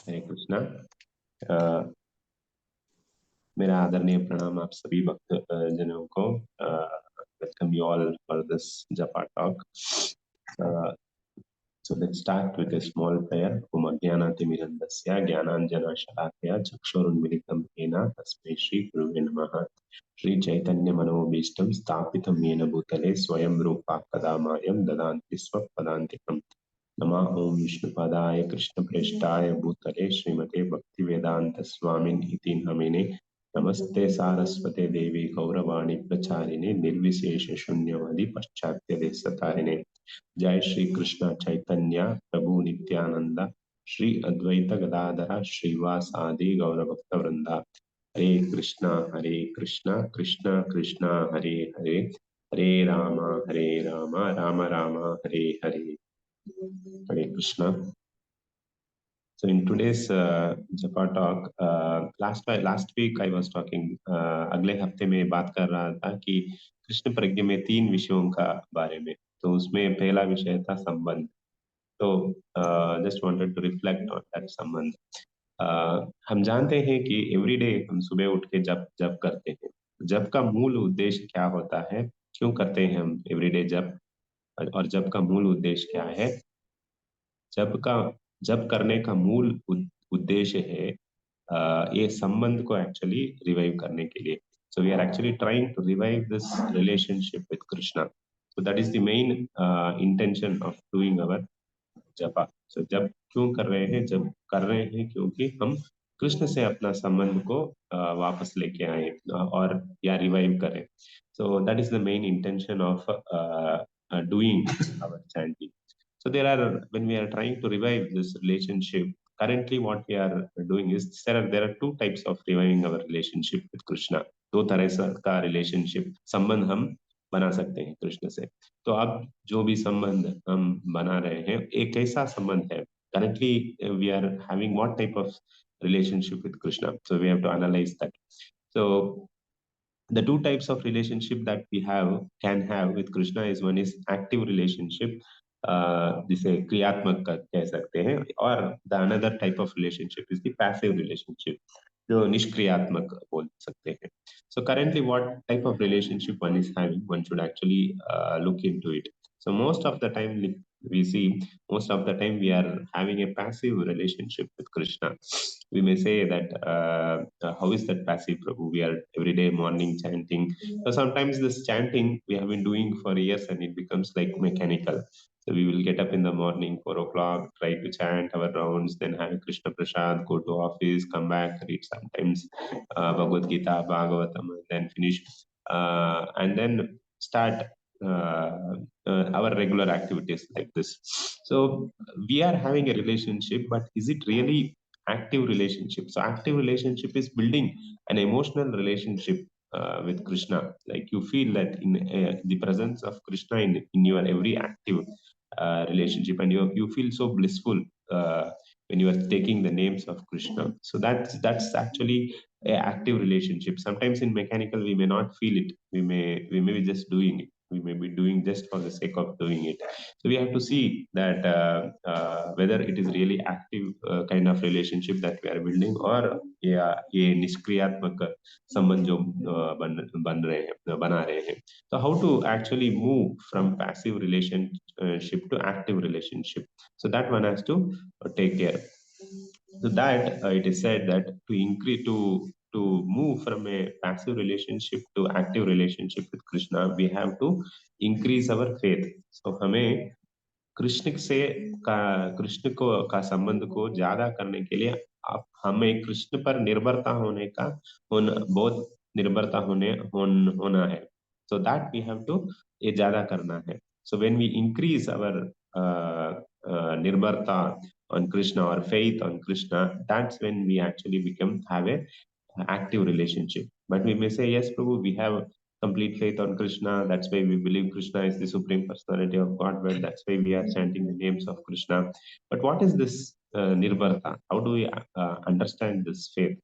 हरे कृष्णा। मेरा आदरणीय प्रणाम आप सभी भक्त जनों को। Welcome you all for this जपा talk. So let's start with a small prayer. Om Ajnanaatimirandasya Jnananjanashalaakaya Chakshurunmilitam Yena Tasmai Shri Guruve Namaha. Shri Chaitanya Manobhishtam Sthapitam Yena Bhutale Swayam Rupa Kadamayam Dadanti Swapadantikam. Nama Om Vishnupadaya Krishna Preshtaya Bhutale Srimate Bhaktivedanta Swamin Iti Namine. नमस्ते सारस्वते देवी गौरवाणी प्रचारिणे निर्विशेष शून्यवादी पाश्चात्य देशतारिणे। जय श्री कृष्ण चैतन्य प्रभु नित्यानंद श्री अद्वैत गदाधर श्रीवासादि गौरभक्त वृंदा। हरे कृष्णा कृष्ण कृष्ण हरे हरे, हरे राम राम राम हरे हरे। हरे Krishna. So in today's Japa talk, last week I was talking, अगले हफ्ते में बात कर रहा था कि कृष्ण प्रज्ञा में 3 विषयों का बारे में। तो उसमें पहला विषय था संबंध। तो just wanted to reflect on that संबंध। हम जानते हैं कि एवरीडे हम सुबह उठ के जप जप करते हैं। जप का मूल उद्देश्य क्या होता है, क्यों करते हैं हम एवरीडे जप, और जप का मूल उद्देश्य क्या है? जप करने का मूल उद्देश्य है ये संबंध को एक्चुअली रिवाइव करने के लिए। So we are actually trying to revive this relationship with Krishna. So that is the main intention of doing our japa. सो जब क्यों कर रहे हैं? जब कर रहे हैं क्योंकि हम कृष्ण से अपना संबंध को वापस लेके आए और या रिवाइव करें। So that is the main intention of doing our chanting. So when we are trying to revive this relationship, currently what we are doing is there are two types of reviving our relationship with Krishna. दो तरह से का relationship संबंध हम बना सकते हैं कृष्ण से। तो अब जो भी संबंध हम बना रहे हैं, एक कैसा संबंध है? Currently we are having what type of relationship with Krishna? So we have to analyze that. So the two types of relationship that we can have with Krishna is one is active relationship, जिसे क्रियात्मक कह सकते हैं, और the another type of relationship is the passive relationship, जो निष्क्रियात्मक बोल सकते हैं. So currently what type of relationship one is having, one should actually look into it. So most of the time we see, most of the time we are having a passive relationship with Krishna. We may say that how is that passive, Prabhu? We are every day morning chanting. So sometimes this chanting we have been doing for years and it becomes like mechanical. So we will get up in the morning, 4 o'clock, try to chant our rounds, then have Krishna Prasad, go to office, come back, read sometimes Bhagavad Gita, Bhagavatam, and then finish. And then start our regular activities like this. So we are having a relationship, but is it really active relationship? So active relationship is building an emotional relationship with Krishna. Like you feel that in the presence of Krishna in your every active relationship, and you feel so blissful when you are taking the names of Krishna. So that's actually a active relationship. Sometimes in mechanical we may not feel it. We may be just doing it. We may be doing just for the sake of doing it. So we have to see that whether it is really active kind of relationship that we are building, or ये निष्क्रियात्मक संबंध जो बना रहे हैं. So how to actually move from passive relationship to active relationship? So that one has to take care. So that it is said that to move from a passive relationship to active relationship with Krishna, we have to increase our faith. So हमें कृष्ण को का संबंध को ज्यादा करने के लिए हमें कृष्ण पर निर्भरता होने का बहुत निर्भरता होना है. So that we have to ये ज्यादा करना है. So when we increase our निर्भरता on Krishna or faith on Krishna, that's when we actually have a active relationship. But we may say, yes, Prabhu, we have complete faith on Krishna. That's why we believe Krishna is the supreme personality of Godhead. That's why we are chanting the names of Krishna. But what is this nirbharta? How do we understand this faith?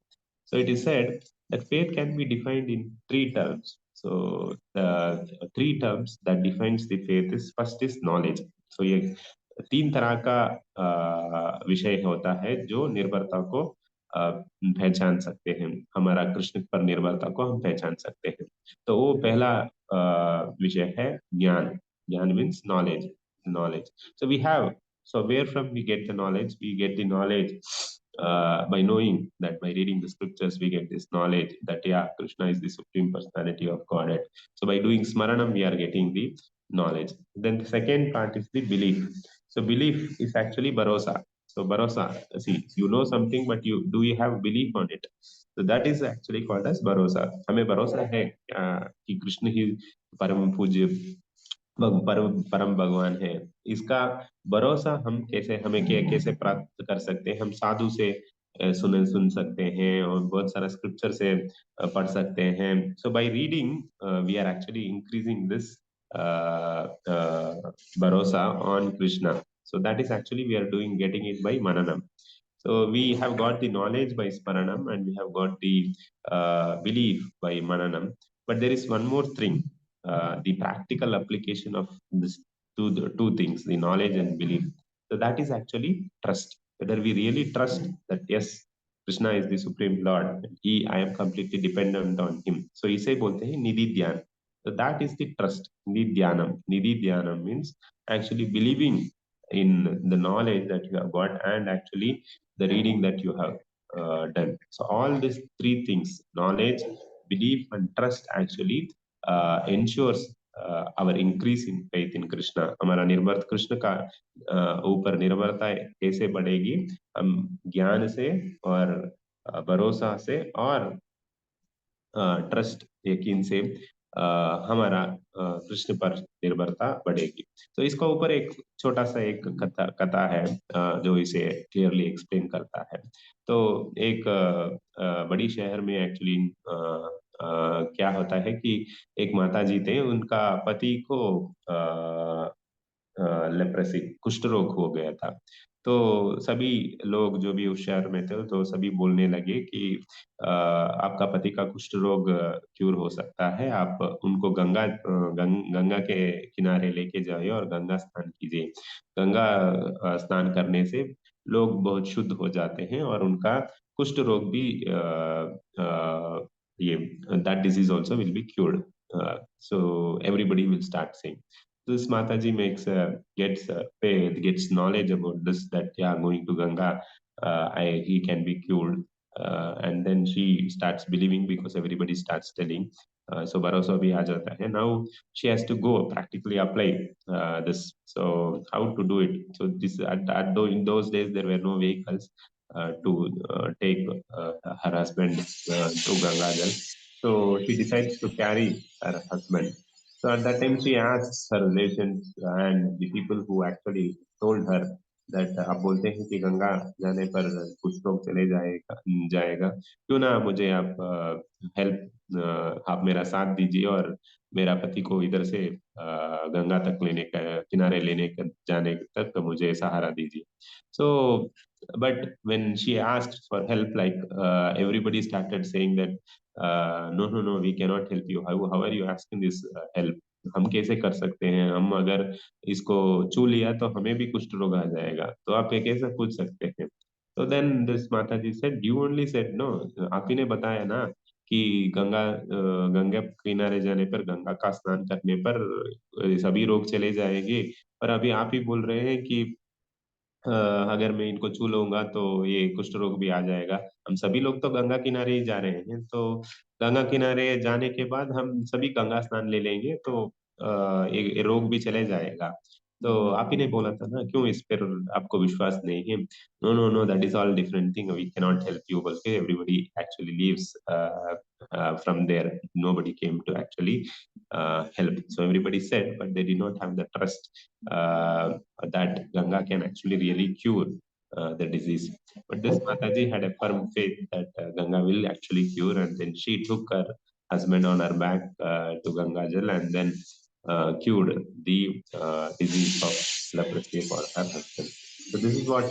So it is said that faith can be defined in 3 terms. So the 3 terms that defines the faith is, first is knowledge. So तीन तरह का विषय होता है जो निर्भरता को पहचान सकते हैं, हमारा कृष्ण पर निर्भरता को हम पहचान सकते हैं। तो वो पहला विषय है ज्ञान। Gyan means knowledge. Knowledge, so we have, so where from we get the knowledge? We get the knowledge by knowing that by reading the scriptures we get this knowledge that yeah, Krishna is the supreme personality of Godhead. So by doing smaranam we are getting the knowledge. Then the second part is the belief. So belief is actually barosa. So barosa, see, you know something, but you have belief on it. So that is actually called as barosa. हमें भरोसा है कि कृष्ण ही परम पूज्य परम परम भगवान है। इसका भरोसा हम कैसे, हमें कैसे प्राप्त कर सकते हैं? हम साधु से सुन सकते हैं और बहुत सारा स्क्रिप्चर से पढ़ सकते हैं। So by reading we are actually increasing this भरोसा on Krishna. So that is actually we are doing, getting it by mananam. So we have got the knowledge by Sparanam and we have got the belief by Mananam. But there is one more thing, the practical application of this two things, the knowledge and belief. So that is actually trust. Whether we really trust that yes, Krishna is the supreme Lord, I am completely dependent on him. So इसे बोलते हैं निधि ध्यान. So that is the trust, nidhi dhyanam. Nidhi dhyanam means actually believing in the knowledge that you have got and actually the reading that you have done. So all these three things, knowledge, belief, and trust, actually ensures our increase in faith in Krishna. हमारा निर्भर कृष्ण का ऊपर निर्भरता कैसे बढ़ेगी? हम ज्ञान से और भरोसा से और ट्रस्ट, यकीन से हमारा कृष्ण पर निर्भरता बढ़ेगी। तो इसका ऊपर एक छोटा सा एक कथा कथा है जो इसे क्लियरली एक्सप्लेन करता है। तो एक बड़ी शहर में एक्चुअली क्या होता है कि एक माता जी थे, उनका पति को लेप्रेसी, कुष्ठ रोग हो गया था। तो सभी लोग जो भी उस शहर में थे तो सभी बोलने लगे कि आपका पति का कुष्ठ रोग क्यूर हो सकता है, आप उनको गंगा के किनारे लेके जाइए और गंगा स्नान कीजिए। गंगा स्नान करने से लोग बहुत शुद्ध हो जाते हैं और उनका कुष्ठ रोग भी ये that disease also will be cured. So everybody will start saying this Mataji makes gets knowledge about this, that yeah, going to Ganga, he can be cured, and then she starts believing because everybody starts telling. So Bharosa bhi aa jata hai. Now she has to go practically apply this. So how to do it? So this in those days there were no vehicles to take her husband to Ganga Jal. So she decides to carry her husband. So at that time, she asked her relations and the people who actually told her that आप बोलते हैं कि गंगा जाने पर कुछ लोग चले जाएगा, क्यों ना मुझे आप हेल्प, आप मेरा साथ दीजिए और मेरा पति को इधर से गंगा तक लेने का, किनारे लेने का, जाने तक मुझे सहारा दीजिए। So but when she asked for help, like everybody started saying that no, we cannot help you. How are you asking this help? हम कैसे कर सकते हैं? हम अगर इसको छू लिया तो हमें भी कुष्ठ रोग आ जाएगा, तो आप ये कैसे पूछ सकते हैं? तो देन दिस माता जी said, you only said no, आप ही ने बताया ना कि गंगा किनारे जाने पर, गंगा का स्नान करने पर सभी रोग चले जाएंगे। पर अभी आप ही बोल रहे हैं कि अ, अगर मैं इनको छू लूंगा तो ये कुष्ठ रोग भी आ जाएगा। हम सभी लोग तो गंगा किनारे ही जा रहे हैं, तो गंगा किनारे जाने के बाद हम सभी गंगा स्नान ले लेंगे तो ये रोग भी चले जाएगा। तो आप ही ने बोला था ना, क्यों इस पर आपको विश्वास नहीं है? No no no, that is all different thing, we can not help you, बल्कि everybody actually leaves from there, nobody came to actually help. So everybody said, but they did not have the trust that Ganga can actually really cure the disease. But this Mataji had a firm faith that Ganga will actually cure, and then she took her husband on her back to Ganga Jal and then cured the disease of leprosy for her husband. So this is what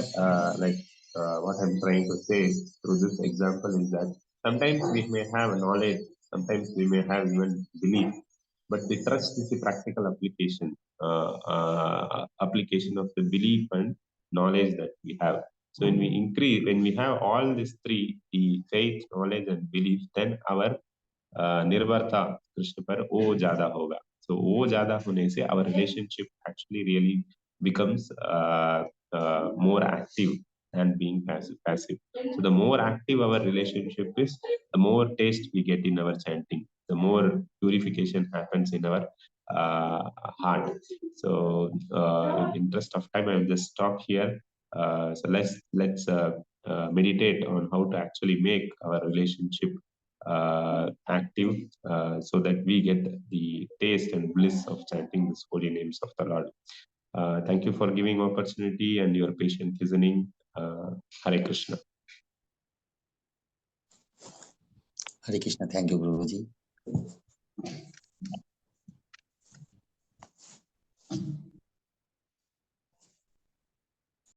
what I'm trying to say through this example is that sometimes we may have knowledge, sometimes we may have even belief, but the trust is the practical application. application of the belief and knowledge that we have. So when we have all these three, the faith, knowledge, and belief, then our निर्भरता कृष्ण पर वो ज्यादा होगा. So वो ज्यादा होने से our relationship actually really becomes more active than being passive. So the more active our relationship is, the more taste we get in our chanting, the more purification happens in our heart. So in interest of time, I will just stop here. So let's meditate on how to actually make our relationship active, so that we get the taste and bliss of chanting these holy names of the Lord. Thank you for giving opportunity and your patient listening. Hare Krishna. Hare Krishna. Thank you, Guruji.